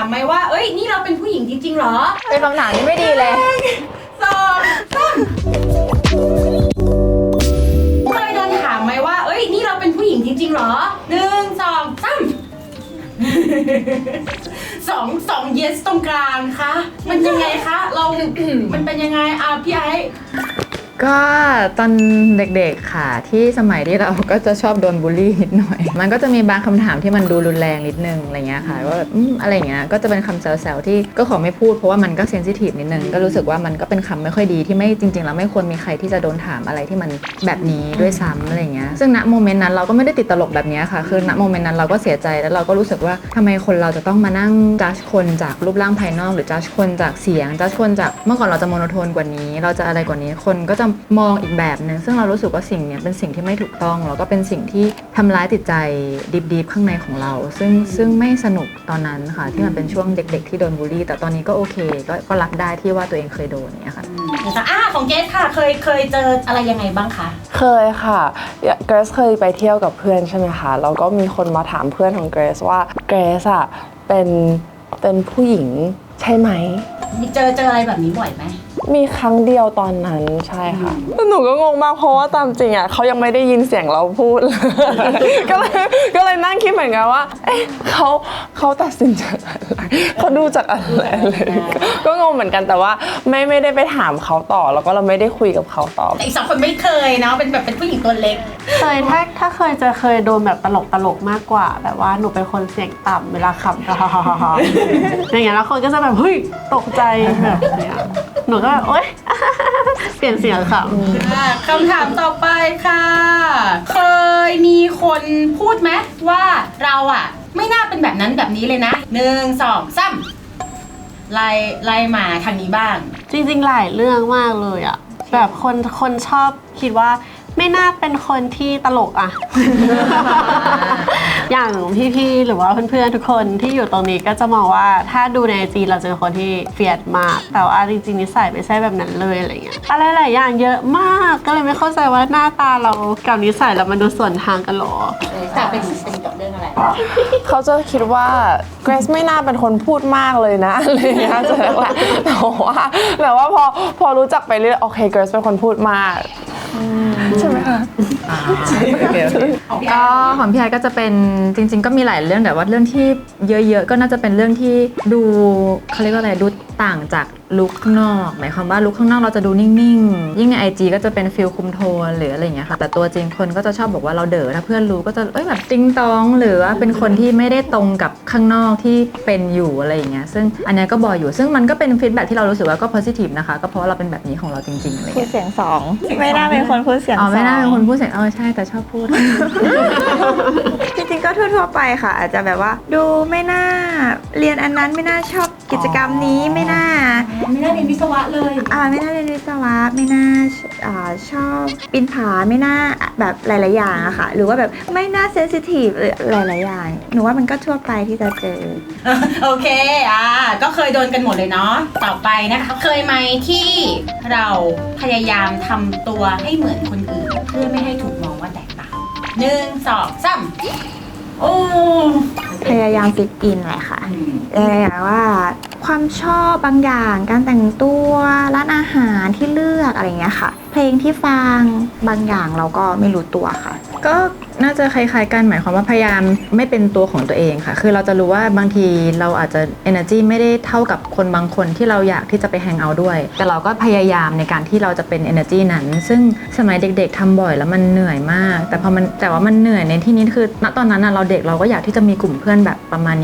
ามไหมว่าเอ้ยนี่เราเป็นผู้หญิงจริงๆหรอเป็นคำถามที่ไม่ดีเลย2 3เคยโดนถามไหมว่าเอ้ยนี่เราเป็นผู้หญิงจริงๆหรอ1 2 3สอง yes ตรงกลางคะมันยังไงคะเรา มันเป็นยังไงพี่ไอ้ก็ตอนเด็กๆค่ะที่สมัยที่เราก็จะชอบโดนบูลลี่นิดหน่อยมันก็จะมีบางคำถามที่มันดูรุนแรงนิดนึงอะไรเงี้ยค่ะว่าแบบอะไรเงี้ยก็จะเป็นคำแซวๆที่ก็ขอไม่พูดเพราะว่ามันก็เซนซิทีฟนิดนึงก็รู้สึกว่ามันก็เป็นคำไม่ค่อยดีที่ไม่จริงๆแล้วไม่ควรมีใครที่จะโดนถามอะไรที่มันแบบนี้ด้วยซ้ำอะไรเงี้ยซึ่งณโมเมนต์นั้นเราก็ไม่ได้ติดตลกแบบนี้ค่ะคือณโมเมนต์นั้นเราก็เสียใจแล้วเราก็รู้สึกว่าทำไมคนเราจะต้องมานั่งจัดคนจากรูปร่างภายนอกหรือจัดคนจากเสียงจัดคนจากเมื่อก่อนเราจะโมโนโทนกว่านี้เราจะอะไรกว่านี้คนก็จะมองอีกแบบนึงซึ่งเรารู้สึกว่าสิ่งนี้เป็นสิ่งที่ไม่ถูกต้องแล้วก็เป็นสิ่งที่ทำร้ายจิตใจดิบๆข้างในของเราซึ่งไม่สนุกตอนนั้นค่ะที่มันเป็นช่วงเด็กๆที่โดนบูลลี่แต่ตอนนี้ก็โอเคก็รับได้ที่ว่าตัวเองเคยโดนเนี่ยค่ะของเกสค่ะเคยเจออะไรยังไงบ้างคะเคยค่ะเกรซเคยไปเที่ยวกับเพื่อนใช่ไหมคะแล้วก็มีคนมาถามเพื่อนของเกรซว่าเกรซอะเป็นผู้หญิงใช่ไหมเจออะไรแบบนี้บ่อยไหมมีครั้งเดียวตอนนั้นใช่ค่ะหนูก็งงมากเพราะว่าตามจริงอ่ะเขายังไม่ได้ยินเสียงเราพูดเลยก็เลยนั่งคิดเหมือนกันว่าเอ๊ะเขาตัดสินจากอะไรเขาดูจากอะไรเลยก็งงเหมือนกันแต่ว่าไม่ได้ไปถามเขาต่อแล้วก็เราไม่ได้คุยกับเขาต่ออีก2 คนไม่เคยเนาะเป็นผู้หญิงตัวเล็กเคยถ้าเคยโดนแบบตลกมากกว่าแบบว่าหนูเป็นคนเสียงต่ำเวลาขำอย่างเงี้ยแล้วคนก็จะแบบเฮ้ยตกใจแบบเนี้ยหนูก็โอ๊ยเปลี่ยนเสียงค่ะคำถามต่อไปค่ะเคยมีคนพูดไหมว่าเราอะไม่น่าเป็นแบบนั้นแบบนี้เลยนะ1 2 3ไล่มาทางนี้บ้างจริงๆหลายเรื่องมากเลยอะแบบคนชอบคิดว่าไม่น่าเป็นคนที่ตลกอะ อย่างพี่ๆหรือว่าเพื่อนๆทุกคนที่อยู่ตรงนี้ก็จะมองว่าถ้าดูใน IG เราจะเป็นคนที่เฟียดมากแต่ว่าจริงๆนิสัยไม่ใช่แบบนั้นเลยอะไรเงี้ยอะไรหลายอย่างเยอะมากก็เลยไม่เข้าใจว่าหน้าตาเรากับนิสัยเรามันดูส่วนทางกันหรอแต่เป็นกับเรื่องอะไรเขาจะคิดว่าเกรซไม่น่าเป็นคนพูดมากเลยนะอะไรเงี้ยแต่ว่าพอรู้จักไปเรื่อยโอเคเกรซเป็นคนพูดมากใช่ไหมคะก็ของพี่ไอก็จะเป็นจริงๆก็มีหลายเรื่องแต่ว่าเรื่องที่เยอะๆก็น่าจะเป็นเรื่องที่ดูเขาเรียกว่าอะไรดูต่างจากลุคข้างนอกหมายความว่าลุคข้างนอกเราจะดูนิ่งๆยิ่งใน IG ก็จะเป็นฟิลคุมโทนหรืออะไรอย่างเงี้ยค่ะแต่ตัวจริงคนก็จะชอบบอกว่าเราเด๋อถ้าเพื่อนรู้ก็จะแบบติ๊งตองหรือว่าเป็นคนที่ไม่ได้ตรงกับข้างนอกที่เป็นอยู่อะไรอย่างเงี้ยซึ่งอันนี้ก็บ่อยอยู่ซึ่งมันก็เป็นฟีดแบ็กที่เรารู้สึกว่าก็ positive นะคะก็เพราะเราเป็นแบบนี้ของเราจริงๆอะไรอย่างพูดเงี้ยเสียง2ไม่น่าเป็นคนพูดเสียง2ไม่น่าเป็นคนพูดเสียงใช่แต่ชอบพูด จริงๆก็ทั่วๆไปค่ะอาจจะแบบว่าดูไม่น่าเรียนอันนั้นไม่น่าชอบกิจกรรมนี้ไม่น่าเรียนวิศวะเลยไม่น่าเรียนวิศวะไม่น่าชอบปีนผาไม่น่าแบบหลายๆอย่างอะค่ะหรือว่าแบบไม่น่าเซนซิทีฟหลายๆอย่างหนูว่ามันก็ทั่วไปที่จะเจอโอเคก็เคยโดนกันหมดเลยเนาะต่อไปนะคะเคยไหมที่เราพยายามทำตัวให้เหมือนคนอื่นเพื่อไม่ให้ถูกมองว่าแตกต่าง1 2 3พยายามฟิตอินแหละค่ะอย่างว่าความชอบบางอย่างการแต่งตัวร้านอาหารที่เลือกอะไรเงี้ยค่ะเพลงที่ฟังบางอย่างเราก็ไม่รู้ตัวค่ะก็น่าจะคล้ายๆกันหมายความว่าพยายามไม่เป็นตัวของตัวเองค่ะคือเราจะรู้ว่าบางทีเราอาจจะ energy ไม่ได้เท่ากับคนบางคนที่เราอยากที่จะไปแฮงเอาท์ด้วยแต่เราก็พยายามในการที่เราจะเป็น energy นั้นซึ่งสมัยเด็กๆทำบ่อยแล้วมันเหนื่อยมากแต่ว่ามันเหนื่อยในที่นี้คือณตอนนั้นเราเด็กเราก็อยากที่จะมีกลุ่มเพื่อนแบบประมาณ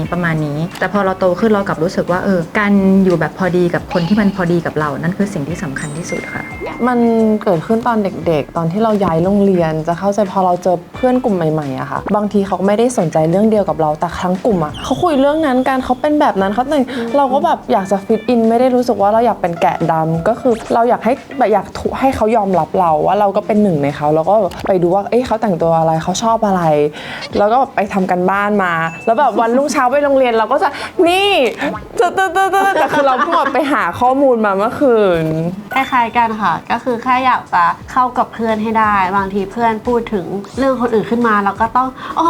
นี้แต่พอเราโตขึ้นเรากลับรู้สึกว่าการอยู่แบบพอดีกับคนที่มันพอดีกับเรานั่นคือสิ่งที่สำคัญที่สุดค่ะมันเกิดขึ้นตอนเด็กๆตอนที่เราย้ายโรงเรียนจะเข้าใจพอเราเจอเพื่อนกลุ่มใหม่ๆอะค่ะบางทีเขาไม่ได้สนใจเรื่องเดียวกับเราแต่ทั้งกลุ่มอะเขาคุยเรื่องนั้นกันเขาเป็นแบบนั้นเขาแต่งเราก็แบบอยากจะฟิตอินไม่ได้รู้สึกว่าเราอยากเป็นแกะดำก็คือเราอยากให้เขายอมรับเราว่าเราก็เป็นหนึ่งในเขาแล้วก็ไปดูว่าเขาแต่งตัวอะไรเขาชอบอะไรแล้วก็ไปทำกันบ้านมาแล้วแบบวันรุ่งเช้าไปโรงเรียนเราก็จะนี่แต่คือเราเพิ่งไปหาข้อมูลมาเมื่อคืนคล้ายๆกันค่ะ ก็คือแค่อยากจะเข้ากับเพื่อนให้ได้บางทีเพื่อนพูดถึงเรื่องคนอื่นขึ้นมาเราก็ต้องอ๋อ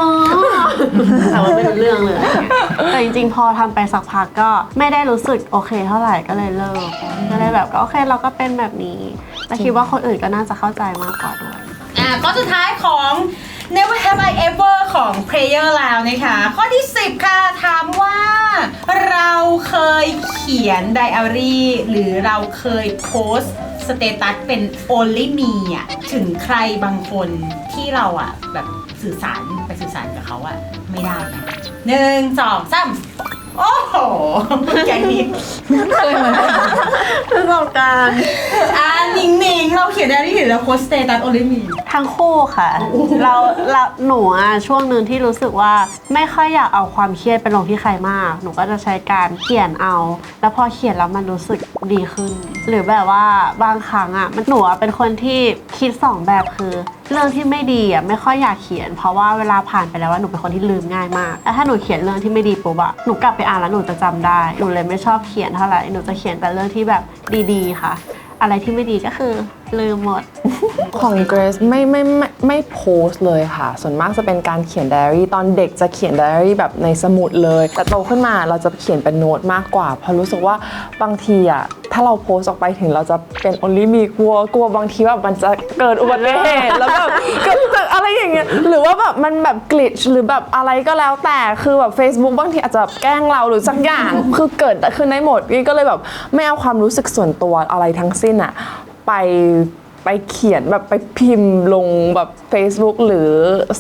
แต่ว่าไม่รู้เรื่องเลยแต่จริงๆพอทำไปสักพักก็ไม่ได้รู้สึกโอเคเท่าไหร่ก็เลยเลิกก็เลยแบบโอเคเราก็เป็นแบบนี้แต่คิดว่าคนอื่นก็น่าจะเข้าใจมากกว่าด้วย ข้อสุดท้ายของ Never Have I Ever ของ Player แล้วนะคะ ข้อที่ 10 ค่ะ ถามว่าเราเคยเขียนไดอารี่หรือเราเคยโพสสเตตัสเป็น only me อ่ะถึงใครบางคนที่เราอ่ะแบบสื่อสารกับเขาอ่ะไม่ได้นะ1 2 3โอ้โหแกนี้ เคยเหมือนกัน ประสบการณ์ หนิงเราเขียนไดอารี่หรือเราโพสสเตตัส only me ทั้งคู่ค่ะ เราหนูช่วงหนึ่งที่รู้สึกว่าไม่ค่อยอยากเอาความเครียดไปลงที่ใครมาก หนูก็จะใช้การเขียนเอา แล้วพอเขียนแล้วมันรู้สึกดีขึ้น หรือแบบว่าบางครั้งหนูเป็นคนที่คิด2แบบคือเรื่องที่ไม่ดีไม่ค่อยอยากเขียน เพราะว่าเวลาผ่านไปแล้วหนูเป็นคนที่ลืมง่ายมากแล้วถ้าหนูเขียนเรื่องที่ไม่ดีปุ๊บหนูกลับไปอ่านแล้วหนูจะจำได้หนูเลยไม่ชอบเขียนเท่าไหร่หนูจะเขียนแต่เรื่องที่แบบดีๆค่ะ อะไรที่ไม่ดีก็คือลืมหมด ของ Grace ไม่โพสต์เลยค่ะส่วนมากจะเป็นการเขียนไดอารี่ตอนเด็กจะเขียนไดอารี่แบบในสมุดเลยแต่โตขึ้นมาเราจะเขียนเป็นโน้ตมากกว่าเพราะรู้สึกว่าบางทีถ้าเราโพสต์ออกไปถึงเราจะเป็น only me กลัวบางทีแบบมันจะเกิดอุบัติเหตุแล้วแบบเกิดอะไรอย่างเงี้ยหรือว่าแบบมันแบบกลิชหรือแบบอะไรก็แล้วแต่คือแบบ Facebook บางทีอาจจะแกล้งเราหรือสักอย่าง คือเกิดขึ้นได้หมดนี่ก็เลยแบบไม่เอาความรู้สึกส่วนตัวอะไรทั้งสิ้นไปเขียนแบบไปพิมพ์ลงแบบ Facebook หรือ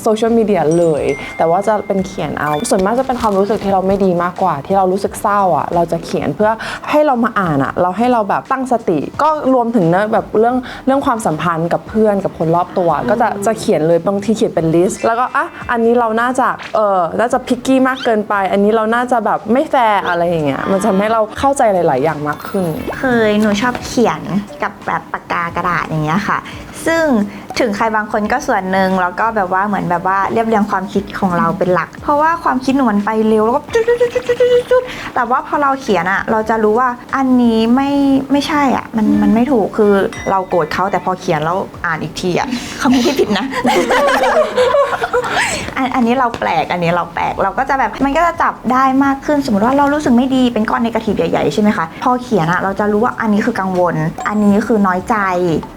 โซเชียลมีเดียเลยแต่ว่าจะเป็นเขียนเอาส่วนมากจะเป็นความรู้สึกที่เราไม่ดีมากกว่าที่เรารู้สึกเศร้าเราจะเขียนเพื่อให้เรามาอ่านเราให้เราแบบตั้งสติก็รวมถึงนะแบบเรื่องความสัมพันธ์กับเพื่อนกับคนรอบตัวก็จะเขียนเลยบางทีเขียนเป็นลิสต์แล้วก็อันนี้เราน่าจะพิกกี้มากเกินไปอันนี้เราน่าจะแบบไม่แฟร์อะไรอย่างเงี้ยมันจะทำให้เราเข้าใจหลาย ๆ อย่างมากขึ้น หนูชอบเขียนกับแบบปากกากระดาษอย่างเงี้ยค่ะ ซึ่งถึงใครบางคนก็ส่วนหนึ่งแล้วก็แบบว่าเหมือนแบบว่าเรียบเรียงความคิดของเราเป็นหลัก เพราะว่าความคิดหนูมันไปเร็วแล้วก็จุดแต่ว่าพอเราเขียนเราจะรู้ว่าอันนี้ไม่ใช่มันไม่ถูกคือเราโกรธเขาแต่พอเขียนแล้วอ่านอีกทีเขาไม่ได้ผิดนะ อันนี้เราแปลกเราก็จะแบบมันก็จะจับได้มากขึ้นสมมติว่าเรารู้สึกไม่ดีเป็นก้อนเนกาทีฟใหญ่ๆใช่ไหมคะพอเขียนเราจะรู้ว่าอันนี้คือกังวลอันนี้คือน้อยใจ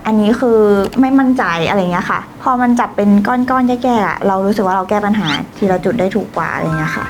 อันนี้คือไม่มั่นใจอะไรเงี้ยค่ะพอมันจับเป็นก้อนๆแย่ๆเรารู้สึกว่าเราแก้ปัญหาทีละจุดได้ถูกกว่าอะไรเงี้ยค่ะ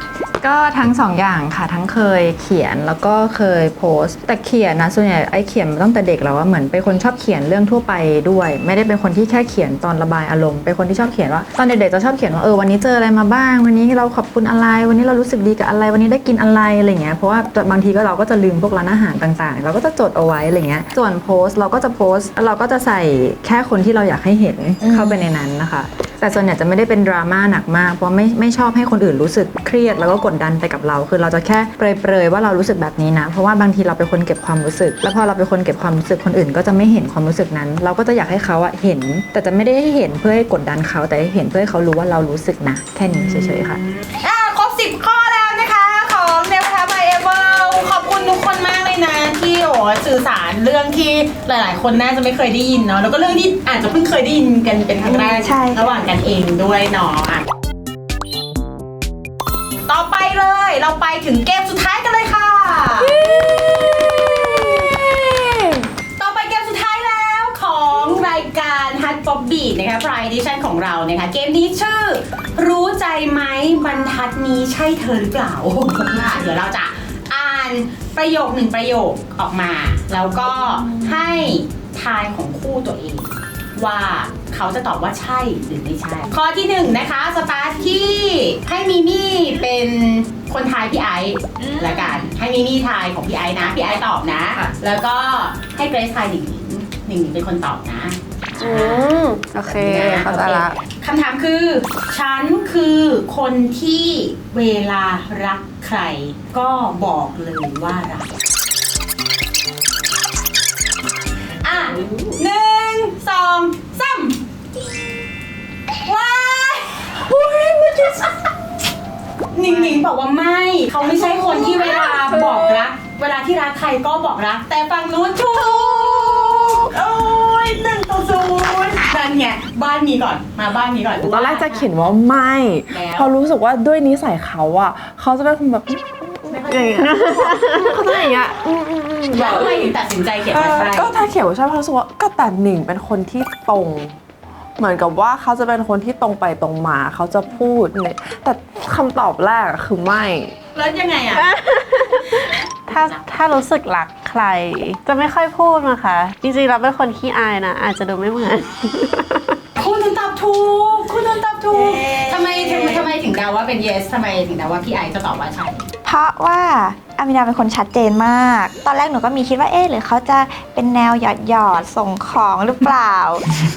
ก็ทั้งสองอย่างค่ะทั้งเคยเขียนแล้วก็เคยโพสต์แต่เขียนนะส่วนใหญ่ไอ้เขียนมาตั้งแต่เด็กแล้วว่าเหมือนเป็นคนชอบเขียนเรื่องทั่วไปด้วยไม่ได้เป็นคนที่แค่เขียนตอนระบายอารมณ์เป็นคนที่ชอบเขียนว่าตอนเด็กๆจะชอบเขียนว่าวันนี้เจออะไรมาบ้างวันนี้เราขอบคุณอะไรวันนี้เรารู้สึกดีกับอะไรวันนี้ได้กินอะไรอะไรเงี้ยเพราะว่าบางทีก็เราก็จะลืมพวกร้านอาหารต่างๆเราก็จะจดเอาไว้อะไรเงี้ยส่วนโพสต์เราก็จะโพสต์แล้วเราก็จะใส่แค่คนที่เราอยากให้เห็นเข้าไปในนั้นนะคะแต่ส่วนใหญ่จะไม่ได้เป็นดราม่าหนักมากเพราะไม่ชอบให้คนอื่นรู้สึกเครียดแล้วก็กดดันไปกับเราคือเราจะแค่เปรยๆว่าเรารู้สึกแบบนี้นะเพราะว่าบางทีเราเป็นคนเก็บความรู้สึกแล้วพอเราเป็นคนเก็บความรู้สึกคนอื่นก็จะไม่เห็นความรู้สึกนั้นเราก็จะอยากให้เขาเห็นแต่จะไม่ได้ให้เห็นเพื่อให้กดดันเขาแต่ให้เห็นเพื่อให้เขารู้ว่าเรารู้สึกนะแค่นี้เฉยๆค่ะครบ10 ข้อแล้วนะคะของ Never Have I Ever ขอบคุณทุกคนมากเลยนะที่สื่อสารเรื่องที่หลายๆคนน่าจะไม่เคยได้ยินเนาะแล้วก็เรื่องที่อาจจะเพิ่งเคยได้ยินกันเป็นครั้งแรกระหว่างกันเองด้วยเนาะต่อไปเลยเราไปถึงเกมสุดท้ายกันเลยค่ะต่อไปเกมสุดท้ายแล้วของรายการ Hot Pop Beat นะคะ Pride Edition ของเรานะคะเกมนี้ชื่อรู้ใจไหมบรรทัดนี้ใช่เธอหรือเปล่าเดี๋ยวเราจะอ่านประโยคหนึ่งประโยคออกมาแล้วก็ให้ทายของคู่ตัวเองว่าเขาจะตอบว่าใช่หรือไม่ใช่ข้อที่1นะคะสตาร์ทที่ให้มิมี่เป็นคนทายพี่ไอซ์ละกันให้มิมี่ทายของพี่ไอซ์นะพี่ไอซ์ตอบนะแล้วก็ให้เกรซทายหนิงเป็นคนตอบนะโอเคเข้าใจละ คำถามคือฉันคือคนที่เวลารักใครก็บอกเลยว่ารัก1 2 3ว้ายหนิงบอกว่าไม่เขาไม่ใช่คนที่เวลาบอกรักเวลาที่รักใครก็บอกรักแต่ฝั่งนู้นถูก โอ้ย1-0นั่นไงบ้านนี้ก่อนมาบ้านนี้ก่อน ตอนแรกจะเขียนว่าไม่ แล้ว เพราะรู้สึกว่าด้วยนิสัยเขาอะเขาจะเป็นคนแบบอย่างเงี้ยเขาจะอย่างเงี้ย แล้วทำไมถึงตัดสินใจเขียนว่าใช่ ก็ถ้าเขียนว่าใช่เพราะรู้สึกว่าก็แต่หนิงเป็นคนที่ตรง เหมือนกับว่าเขาจะเป็นคนที่ตรงไปตรงมาเขาจะพูดเนี่ยแต่คำตอบแรกอะคือไม่ แล้วยังไงอ่ะ ถ้ารู้สึกรักใคร จะไม่ค่อยพูดมาค่ะ จริงๆเราเป็นคนขี้อายนะ อาจจะดูไม่เหมือน คุณตอบถูกทำไมถึงเดาว่าเป็น yes ทำไมถึงเดาว่าพี่ไอจะตอบว่าใช่ เพราะว่าอามินาเป็นคนชัดเจนมาก ตอนแรกหนูก็มีคิดว่าหรือเขาจะเป็นแนวหยอดส่งของหรือเปล่า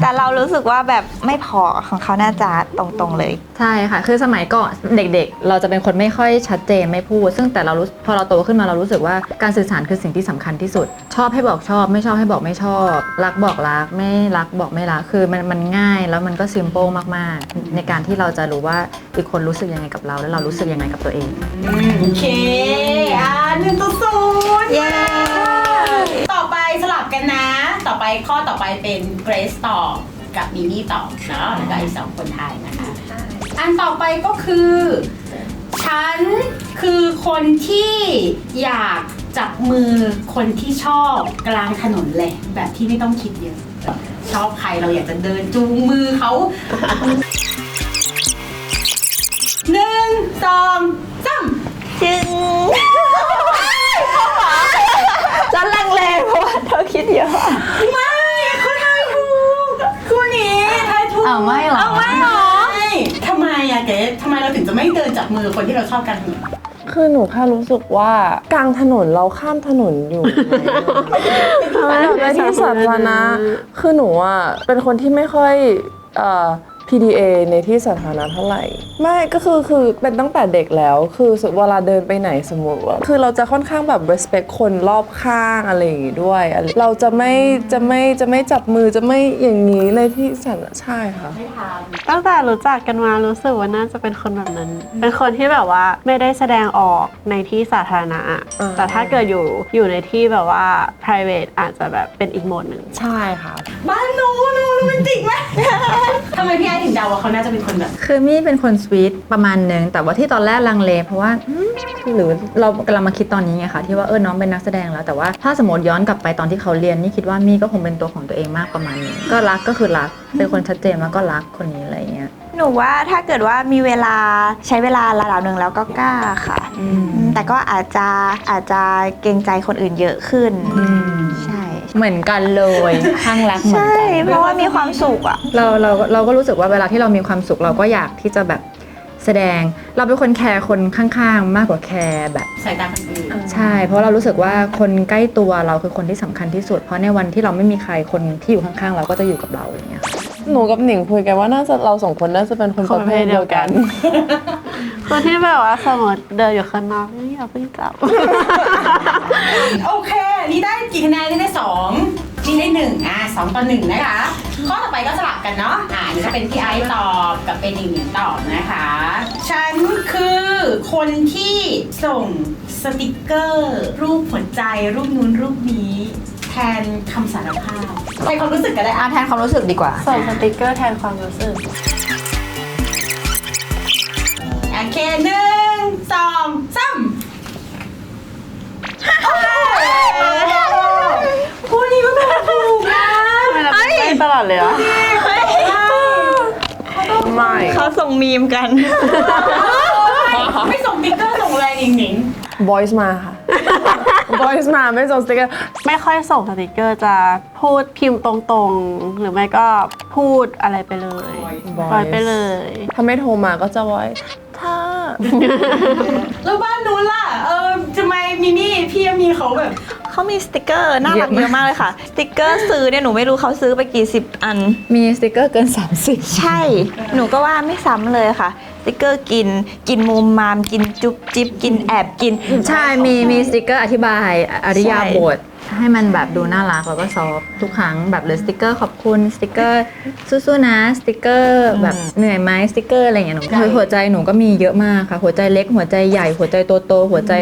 แต่เรารู้สึกว่าแบบไม่พอของเขาน่าจะตรงๆเลย ใช่ค่ะ คือสมัยก่อนเด็กๆ เราจะเป็นคนไม่ค่อยชัดเจนไม่พูด ซึ่งแต่เรารู้พอเราโตขึ้นมาเรารู้สึกว่าการสื่อสารคือสิ่งที่สำคัญที่สุด ชอบให้บอกชอบ ไม่ชอบให้บอกไม่ชอบ รักบอกรัก ไม่รักบอกไม่รัก คือมันง่ายแล้วมันก็ซิมเปิลมากๆ ในการที่เราจะรู้ว่าอีกคนรู้สึกยังไงกับเรา และเรารู้สึกยังไงกับตัวเอง โอเค1-0 เย้ ต่อไปสลับกันนะ ต่อไปข้อต่อไปเป็นเกรซตอบกับมิมี่ตอบเนาะแล้วก็อีก2คนไทยนะคะ อันต่อไปก็คือ ฉันคือคนที่อยากจับมือคนที่ชอบกลางถนนเลยแบบที่ไม่ต้องคิดเยอะแบบชอบใครเราอยากจะเดินจูงมือเขา 1 2 3 จึงจะลังเลเพราะว่าเธอคิดเยอะ ไม่คุณทายถูกคู่นี้ทายถูก อ้าวไม่เหรอ ไม่หรอทำไมอะเกรซทำไมเราถึงจะไม่เดินจับมือคนที่เราชอบกัน คือหนูแค่รู้สึกว่ากลางถนนเราข้ามถนนอยู่ในที่สาธารณะคือหนูอ่ะเป็นคนที่ไม่ค่อยPDA ในที่สาธารณะเท่าไหร่ไม่ก็คือเป็นตั้งแต่เด็กแล้วคือเวลาเดินไปไหนสมมติว่าคือเราจะค่อนข้างแบบ respect คนรอบข้างอะไรอย่างงี้ด้วยเราจะไม่จับมือจะไม่อย่างนี้ในที่สาธารณะใช่ค่ะ ตั้งแต่รู้จักกันมารู้สึกว่าน่าจะเป็นคนแบบนั้น เป็นคนที่แบบว่าไม่ได้แสดงออกในที่สาธารณะอะ อ่า แต่ถ้าเกิดอยู่ในที่แบบว่า private อาจจะแบบเป็นอีกโหมดหนึ่ง ใช่ค่ะ บ้านหนูโรแมนติกไหม ทำไมพี่ไอถึงเดาว่าเขาน่าจะเป็นคนแบบ คือมี่เป็นคนสวีทประมาณนึง แต่ว่าที่ตอนแรกลังเลเพราะว่าหรือเรากำลังมาคิดตอนนี้ไงคะที่ว่าน้องเป็นนักแสดงแล้วแต่ว่าถ้าสมมติย้อนกลับไปตอนที่เขาเรียนนี่คิดว่ามี่ก็คงเป็นตัวของตัวเองมากประมาณนึงก็รักก็คือรักเป็นคนชัดเจนแล้วก็รักคนนี้อะไรเงี้ย หนูว่าถ้าเกิดว่ามีเวลาใช้เวลาระดับหนึ่งแล้วก็กล้าค่ะแต่ก็อาจจะเกรงใจคนอื่นเยอะขึ้น ใช่ เหมือนกันเลยข้างรักเหมือน ใช่ กัน เพราะว่ามีความสุขอ่ะ เราก็รู้สึกว่าเวลาที่เรามีความสุขเราก็อยากที่จะแบบแสดงเราเป็นคนแคร์คนข้างๆมากกว่าแคร์แบบ สายตาคนอื่น ใช่ เพราะเรารู้สึกว่าคนใกล้ตัวเราคือคนที่สำคัญที่สุด เพราะในวันที่เราไม่มีใครคนที่อยู่ข้างๆเราก็จะอยู่กับเราอย่างเงี้ย หนูกับหนิงคุยกันว่าน่าจะเราสองคนน่าจะเป็นคนประเภทเดียวกัน คนที่แบบว่าสมมติเดินอยู่ข้างนอกอย่าเพิ่งจับ โอเค นี่ได้กี่คะแนนนี่ได้2นี่ได้1 2-1นะคะ ข้อต่อไปก็สลับกันเนาะนี่ก็เป็นพี่ไอซ์ตอบกับเป็นหนิงตอบนะคะ ฉันคือคนที่ส่งสติกเกอร์ รูปหัวใจรูปนู้นรูปนี้แทนคำสารภาพแทนความรู้สึกก็ได้ แทนความรู้สึกดีกว่า ส่งสติกเกอร์แทนความรู้สึก โอเค1 2 3พูดนี้ก็เป็นถูกนะ ไม่เราเป็นได้ตลอดเลยเหรอ ไม่ เขาส่งมีมกัน ไม่ส่งติ๊กเกอร์ส่งอะไรหนิง boys มาค่ะ boys มาไม่ส่งสติ๊กเกอร์ ไม่ค่อยส่งสติกเกอร์จะพูดพิมพ์ตรงๆ หรือไม่ก็พูดอะไรไปเลยปล่อยไปเลย ถ้าไม่โทรมาก็จะไว้ถ้า แล้วบ้านนู้นล่ะทำไมมิมี่พี่มีเขาแบบ เขามีสติกเกอร์น่ารักเยอะมากเลยค่ะ สติกเกอร์ซื้อเนี่ยหนูไม่รู้เขาซื้อไปกี่สิบอัน มีสติกเกอร์เกิน 30 ใช่ หนูก็ว่าไม่ซ้ำเลยค่ะ สติกเกอร์กินมุมมาม กินจุ๊บจิ๊บ กินแอบกิน ใช่ มีสติกเกอร์อธิบายอริยาบทให้มันแบบดูน่ารักแล้วก็ซอฟต์ทุกครั้งแบบเลยสติกเกอร์ขอบคุณสติกเกอร์สู้ๆนะสติกเกอร์แบบเหนื่อยไหมสติกเกอร์อะไรอย่างเงี้ยหนูหัวใจหนูก็มีเยอะมากค่ะ หัวใจเล็กหัวใจใหญ่หัวใจโตๆหัวใจ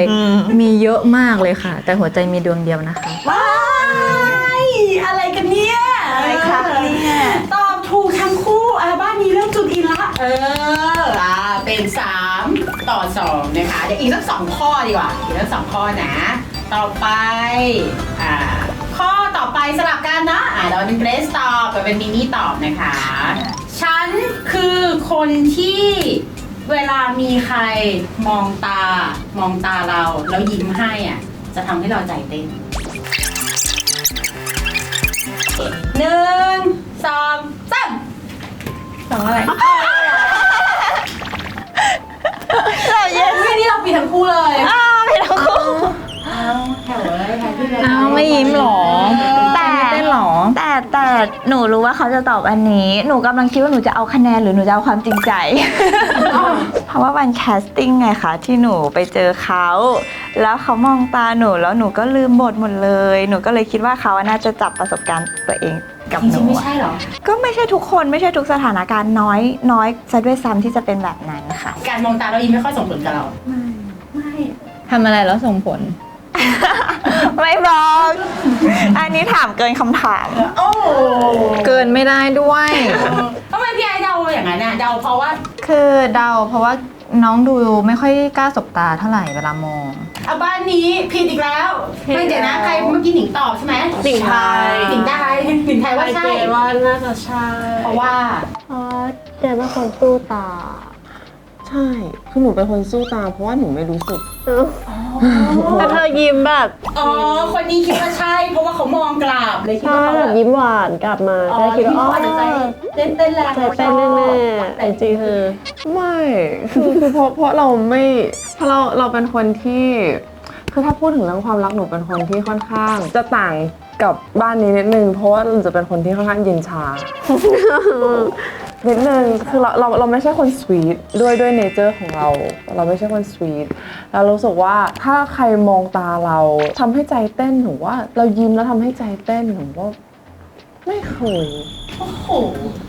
มีเยอะมากเลยค่ะ แต่หัวใจมีดวงเดียวนะคะ ว้าย อะไรกันเนี่ย อะไรคะเนี่ย ตอบถูกทั้งคู่บ้านนี้เริ่มจุดอินละเป็น3 ต่อ 2นะคะเดี๋ยวอีกสัก2ข้อดีกว่าอีกสัก2ข้อนะต่อไปข้อต่อไปสลับกันนะเราเป็นเกรซตอบกับเป็นมินี่ตอบนะคะฉันคือคนที่เวลามีใครมองตาเราแล้วยิ้มให้จะทำให้เราใจเต้น 1 2 3 2อะไร เราเย็นที่นี่เราปีทั้งคู่เลย พี่ทั้งคู่ แถวเลยแถวที่เลย อ้าวไม่ยิ้มหรอ แต่ ไม่เต้นหรอ แต่หนูรู้ว่าเขาจะตอบอันนี้ หนูกำลังคิดว่าหนูจะเอาคะแนนหรือหนูจะเอาความจริงใจ เพราะว่าวันแคสติ้งไงคะที่หนูไปเจอเขาแล้วเขามองตาหนูแล้วหนูก็ลืมบทหมดเลย หนูก็เลยคิดว่าเขาน่าจะจับประสบการณ์ตัวเองกับ จ หนู ริงๆไม่ อะ ใช่หรอ ก็ไม่ใช่ทุกคนไม่ใช่ทุกสถานการณ์น้อยซะด้วยซ้ำที่จะเป็นแบบนั้นค่ะ การมองตาเรายิ้มไม่ค่อยส่งผลกับเรา ทำอะไรแล้วส่งผล ไม่บอก อันนี้ถามเกินคำถาม โอ้ เกินไม่ได้ด้วย ทำไมพี่ไอ้เดาอย่างนั้นเดาเพราะว่า คือเดาเพราะว่าน้องดูไม่ค่อยกล้าสบตาเท่าไหร่เวลามอง บ้านนี้ผิดอีกแล้ว ผิด ไม่เดี๋ยวนะใครเมื่อกี้หนิงตอบใช่ไหม หนิงไทย หนิงไทยว่าใช่ เจว่าน่าจะใช่ เพราะว่า เพราะเจเป็นคนสู้ตา ใช่คือหนูเป็นคนสู้ตามเพราะว่าหนูไม่รู้สึก แต่เธอยิ้มแบบ อ๋อคนนี้คิดว่าใช่ เพราะว่าเขามองกลับเลยคิด ใช่ ว่าเขา แบบยิ้มหวานกลับมาก็คิดว่าอ๋อ ใจเต้นแรง ใจเต้นแน่ๆแต่จริงๆคือ ไม่คือเพราะเราไม่เพราะเราเป็นคนที่คือถ้าพูดถึงเรื่องความรักหนูเป็นคนที่ค่อนข้างจะต่างกับบ้านนี้นิดนึงเพราะว่าหนูจะเป็นคนที่ค่อนข้างเย็นชา นิดนึงคือเราไม่ใช่คนสวีทด้วยเนเจอร์ของเราไม่ใช่คนสวีทเรารู้สึกว่าถ้าใครมองตาเราทำให้ใจเต้นหนูว่าเรายิ้มแล้วทำให้ใจเต้นหนูว่าไม่เคย โอ้โห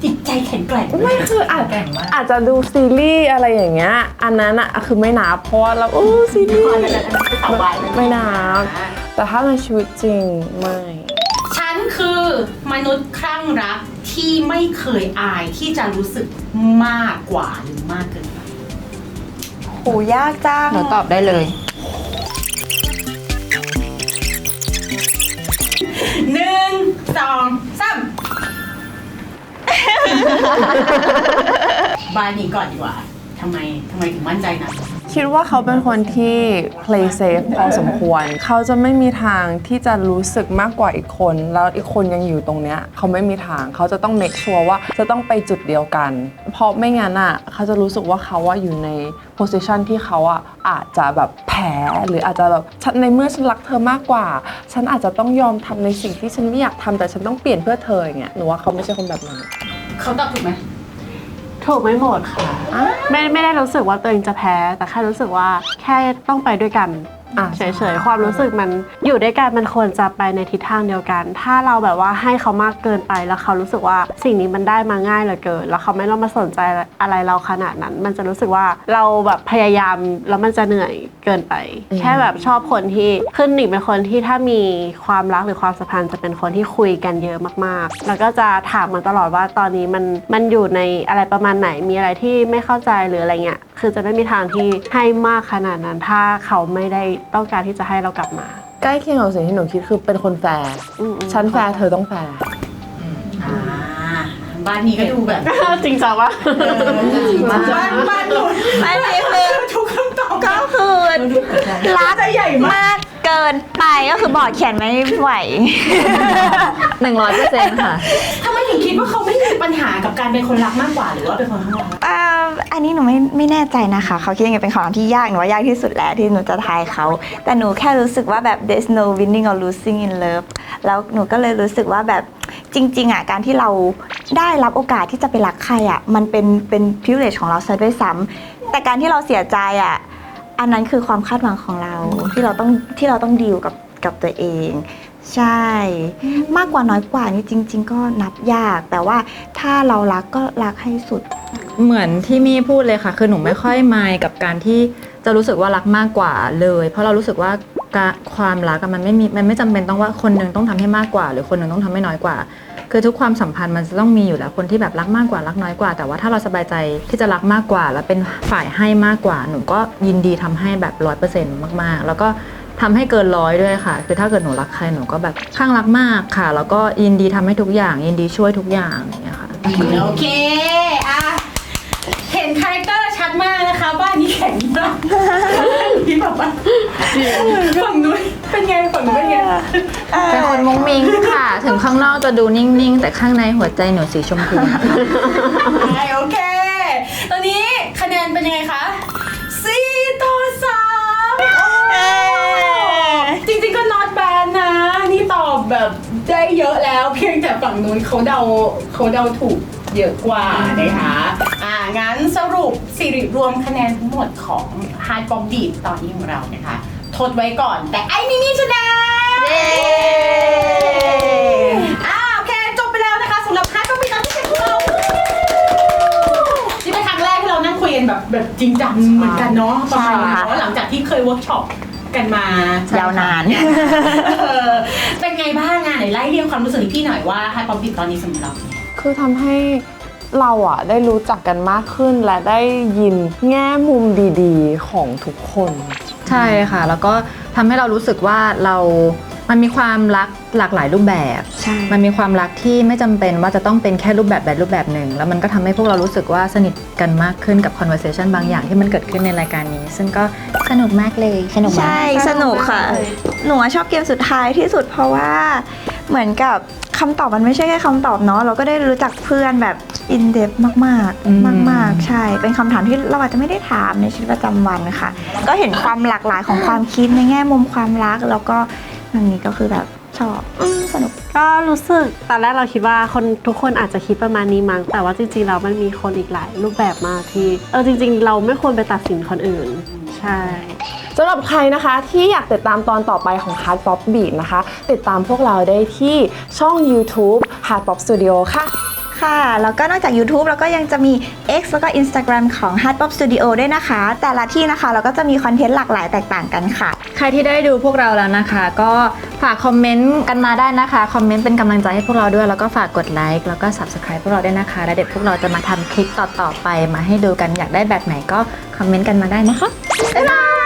จิตใจแข็งแกร่ง ไม่คืออาจจะดูซีรีส์อะไรอย่างเงี้ยอันนั้นอะคือไม่นับเพราะว่าเราซีรีส์ ต่อไป ไม่นับแต่ถ้าในชีวิตจริงไม่ ฉันคือมนุษย์คลั่งรักที่ไม่เคยอายที่จะรู้สึกมากกว่าหรือมากเกินไป โหยากจัง หนูตอบได้เลย 1 2 3 บายนี้ก่อนดีกว่าทำไมถึงมั่นใจนะ คิดว่าเขาเป็นคนที่ play safe พอสมควร เขาจะไม่มีทางที่จะรู้สึกมากกว่าอีกคน แล้วอีกคนยังอยู่ตรงเนี้ยเขาไม่มีทาง เขาจะต้อง make sure ว่าจะต้องไปจุดเดียวกัน เพราะไม่งั้นอ่ะเขาจะรู้สึกว่าเขาว่าอยู่ใน position ที่เขาอ่ะอาจจะแบบแพ้หรืออาจจะแบบในเมื่อฉันรักเธอมากกว่า ฉันอาจจะต้องยอมทำในสิ่งที่ฉันไม่อยากทำแต่ฉันต้องเปลี่ยนเพื่อเธออย่างเงี้ยหนูว่าเขาไม่ใช่คนแบบนั้น เขาตอบถูกไหม ถูกไม่หมดค่ะ ไม่ได้รู้สึกว่าตัวเองจะแพ้ แต่แค่รู้สึกว่าแค่ต้องไปด้วยกัน เฉยๆความรู้สึกมันอยู่ด้วยกันมันควรจะไปในทิศทางเดียวกัน ถ้าเราแบบว่าให้เขามากเกินไปแล้วเขารู้สึกว่าสิ่งนี้มันได้มาง่ายเหลือเกินแล้วเขาไม่ต้องมาสนใจอะไรเราขนาดนั้น มันจะรู้สึกว่าเราแบบพยายามแล้วมันจะเหนื่อยเกินไป แค่แบบชอบคนที่ขึ้นหนิงเป็นคนที่ถ้ามีความรักหรือความสัมพันธ์จะเป็นคนที่คุยกันเยอะมากๆแล้วก็จะถามมันตลอดว่าตอนนี้มันอยู่ในอะไรประมาณไหนมีอะไรที่ไม่เข้าใจหรืออะไรเงี้ยคือจะไม่มีทางที่ให้มากขนาดนั้นถ้าเขาไม่ได้ต้องการที่จะให้เรากลับมา ใกล้เคียงกับสิ่งที่หนูคิดคือเป็นคนแฟร์ฉันแฟร์เธอต้องแฟร์ บ้านนี้ก็ดูแบบ จริงจังวะ บ้านหนู อันนี้คือ ทุกคำตอบ ก็คือรักมากเกินไปก็คือบอร์ดเขียนไม่ไหว 100%ค่ะ ทำไมถึงคิดว่าเขาไม่มีปัญหากับการเป็นคนรักมากกว่าหรือว่าเป็นคนข้างรัก อันนี้หนูไม่แน่ใจนะคะ เขาคิดยังไงเป็นคำถามที่ยากหนูว่ายากที่สุดแล้วที่หนูจะทายเขา แต่หนูแค่รู้สึกว่าแบบ there's no winning or losing in love แล้วหนูก็เลยรู้สึกว่าแบบจริงๆอ่ะการที่เราได้รับโอกาสที่จะไปรักใครอ่ะมันเป็น privilege ของเราซะด้วยซ้ำแต่การที่เราเสียใจอ่ะอันนั้นคือความคาดหวังของเราที่เราต้องดีลกับตัวเอง ใช่มากกว่าน้อยกว่านี่จริง ๆ ก็นับยากแต่ว่าถ้าเรารักก็รักให้สุด เหมือนที่มี่พูดเลยค่ะ คือหนูไม่ค่อยมายกับการที่จะรู้สึกว่ารักมากกว่าเลย เพราะเรารู้สึกว่า ความรักอะมันไม่จำเป็นต้องว่าคนหนึงต้องทำให้มากกว่า หรือคนหนึงต้องทำให้น้อยกว่า คือทุกความสัมพันธ์มันจะต้องมีอยู่แล้วคนที่แบบรักมากกว่ารักน้อยกว่า แต่ว่าถ้าเราสบายใจที่จะรักมากกว่า แล้วเป็นฝ่ายให้มากกว่าหนูก็ยินดีทำให้แบบ100%มากๆแล้วก็ทำให้เกิน100ด้วยค่ะคือถ้าเกิดหนูรักใครหนูก็แบบข้างรักมากค่ะแล้วก็ยินดีทำให้ทุกอย่างยินดีช่วยทุกอย่างอย่างเงี้ยค่ะ โอเคอ่ะเห็นคาแรคเตอร์ชัดมากนะคะบ้านนี้แข็งมากพี่บอกว่าฝั่งนู้นเป็นไงฝั่งนู้นเป็นไง เป็นคนมุ้งมิ้งค่ะ ถึงข้างนอกจะดูนิ่งๆ แต่ข้างในหัวใจหนูสีชมพู โอเค ตอนนี้คะแนนเป็นยังไงคะ4-3จริงๆก็ not bad นะ นี่ตอบแบบได้เยอะแล้ว เพียงแต่ฝั่งนู้นเขาเดาถูกเยอะกว่านะคะงั้นสรุปสิริรวมคะแนนทั้งหมดของ Hard Pop Beat ตอนนี้ของเรานะคะ ทดไว้ก่อนแต่ไอ้มิมี่ชนะเย้โอเค จบไปแล้วนะคะสำหรับ Hard Pop Beat ตอนที่7ของเรานี่เป็นครั้งแรกที่เรานั่งคุยกันแบบจริงจังเหมือนกันเนาะประมาณนี้เพราะหลังจากที่เคยเวิร์กช็อปกันมาย าวนาน เป็นไงบ้างไหนไล่เรียงความรู้สึกให้พี่หน่อยว่า Hard Pop Beat ตอนนี้สำหรับเราเนี่ย คือทำให้เราอะได้รู้จักกันมากขึ้นและได้ยินแง่มุมดีๆของทุกคน ใช่ค่ะ แล้วก็ทำให้เรารู้สึกว่ามันมีความรักหลากหลายรูปแบบ ใช่ มันมีความรักที่ไม่จำเป็นว่าจะต้องเป็นแค่รูปแบบหนึ่ง แล้วมันก็ทำให้พวกเรารู้สึกว่าสนิทกันมากขึ้นกับ conversation บางอย่างที่มันเกิดขึ้นในรายการนี้ ซึ่งก็สนุกมากเลยสนุกมาก ใช่สนุกค่ะ หนูอะชอบเกมสุดท้ายที่สุดเพราะว่าเหมือนกับคำตอบมันไม่ใช่แค่คำตอบเนาะเราก็ได้รู้จักเพื่อนแบบอินเดปมาก อืม ๆมากๆใช่ เป็นคำถามที่เราอาจจะไม่ได้ถามในชีวิตประจำวันค่ะ ก็เห็นความหลากหลายของความคิดในแง่มุมความรัก แล้วก็อันนี้ก็คือแบบชอบสนุก ก็รู้สึกตอนแรกเราคิดว่าทุกคนอาจจะคิดประมาณนี้มั้งแต่ว่าจริงๆแล้วมันมีคนอีกหลายรูปแบบมากที่จริงๆ เราไม่ควรไปตัดสินคนอื่น ใช่ สำหรับใครนะคะที่อยากติดตามตอนต่อไปของ Hard Pop Beat นะคะ ติดตามพวกเราได้ที่ช่อง YouTube Hard Pop Studio ค่ะ ค่ะ แล้วก็นอกจาก YouTube แล้วก็ยังจะมี X แล้วก็ Instagram ของ Hard Pop Studio ด้วยนะคะ แต่ละที่นะคะเราก็จะมีคอนเทนต์หลากหลายแตกต่างกันค่ะ ใครที่ได้ดูพวกเราแล้วนะคะ ก็ฝากคอมเมนต์กันมาได้นะคะ คอมเมนต์เป็นกำลังใจให้พวกเราด้วย แล้วก็ฝากกดไลค์แล้วก็ Subscribe พวกเราด้วยนะคะ แล้วเดี๋ยวพวกเราจะมาทำคลิปต่อๆไปมาให้ดูกันอยากได้แบบไหนก็คอมเมนต์กันมาได้นะคะ บ๊ายบาย